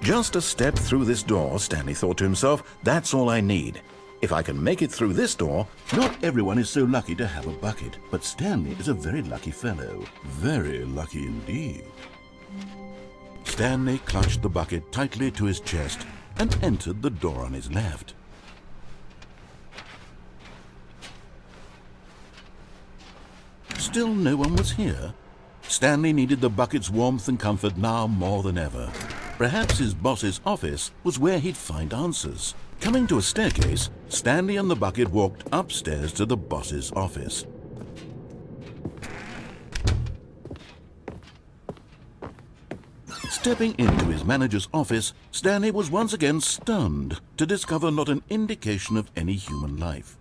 Just a step through this door, Stanley thought to himself, that's all I need. If I can make it through this door... Not everyone is so lucky to have a bucket, but Stanley is a very lucky fellow. Very lucky indeed. Stanley clutched the bucket tightly to his chest and entered the door on his left. Still no one was here. Stanley needed the bucket's warmth and comfort now more than ever. Perhaps his boss's office was where he'd find answers. Coming to a staircase, Stanley and the bucket walked upstairs to the boss's office. Stepping into his manager's office, Stanley was once again stunned to discover not an indication of any human life.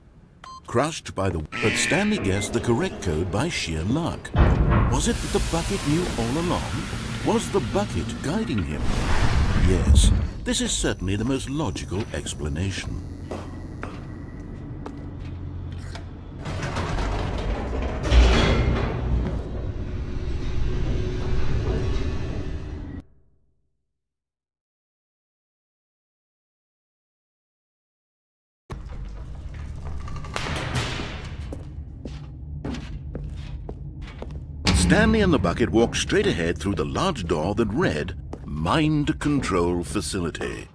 Crushed by the... But Stanley guessed the correct code by sheer luck. Was it that the bucket knew all along? Was the bucket guiding him? Yes, this is certainly the most logical explanation. Stanley and the bucket walked straight ahead through the large door that read, Mind Control Facility.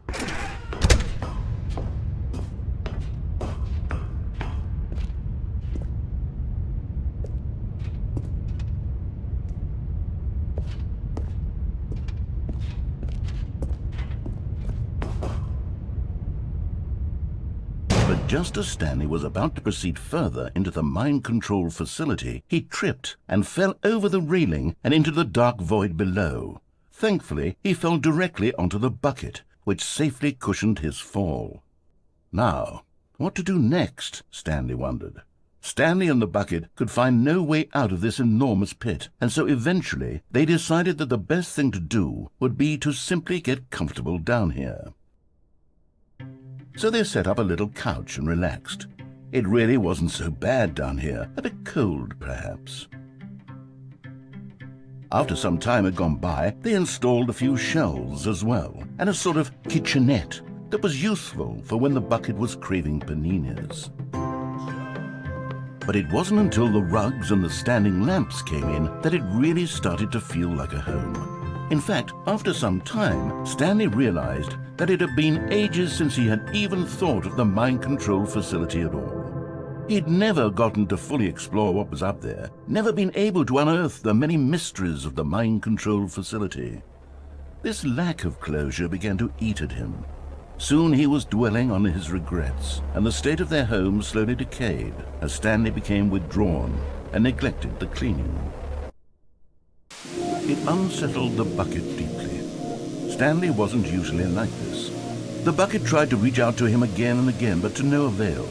But just as Stanley was about to proceed further into the mind control facility, he tripped and fell over the railing and into the dark void below. Thankfully, he fell directly onto the bucket, which safely cushioned his fall. Now, what to do next? Stanley wondered. Stanley and the bucket could find no way out of this enormous pit, and so eventually they decided that the best thing to do would be to simply get comfortable down here. So they set up a little couch and relaxed. It really wasn't so bad down here, a bit cold perhaps. After some time had gone by, they installed a few shelves as well, and a sort of kitchenette that was useful for when the bucket was craving paninis. But it wasn't until the rugs and the standing lamps came in that it really started to feel like a home. In fact, after some time, Stanley realized that it had been ages since he had even thought of the mind control facility at all. He'd never gotten to fully explore what was up there, never been able to unearth the many mysteries of the mind control facility. This lack of closure began to eat at him. Soon he was dwelling on his regrets, and the state of their home slowly decayed as Stanley became withdrawn and neglected the cleaning. It unsettled the bucket deeply. Stanley wasn't usually like this. The bucket tried to reach out to him again and again, but to no avail.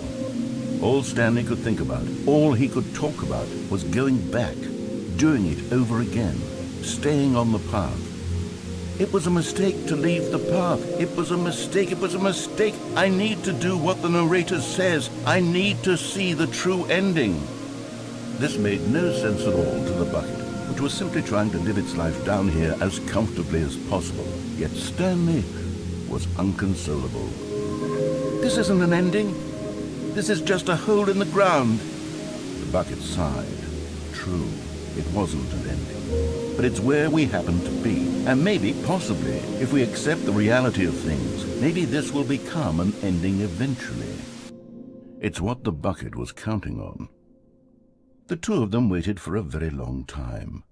All Stanley could think about, all he could talk about, was going back, doing it over again, staying on the path. It was a mistake to leave the path. It was a mistake. It was a mistake. I need to do what the narrator says. I need to see the true ending. This made no sense at all to the bucket, which was simply trying to live its life down here as comfortably as possible. Yet Stanley was unconsolable. This isn't an ending. This is just a hole in the ground. The bucket sighed. True, it wasn't an ending. But it's where we happen to be. And maybe, possibly, if we accept the reality of things, maybe this will become an ending eventually. It's what the bucket was counting on. The two of them waited for a very long time.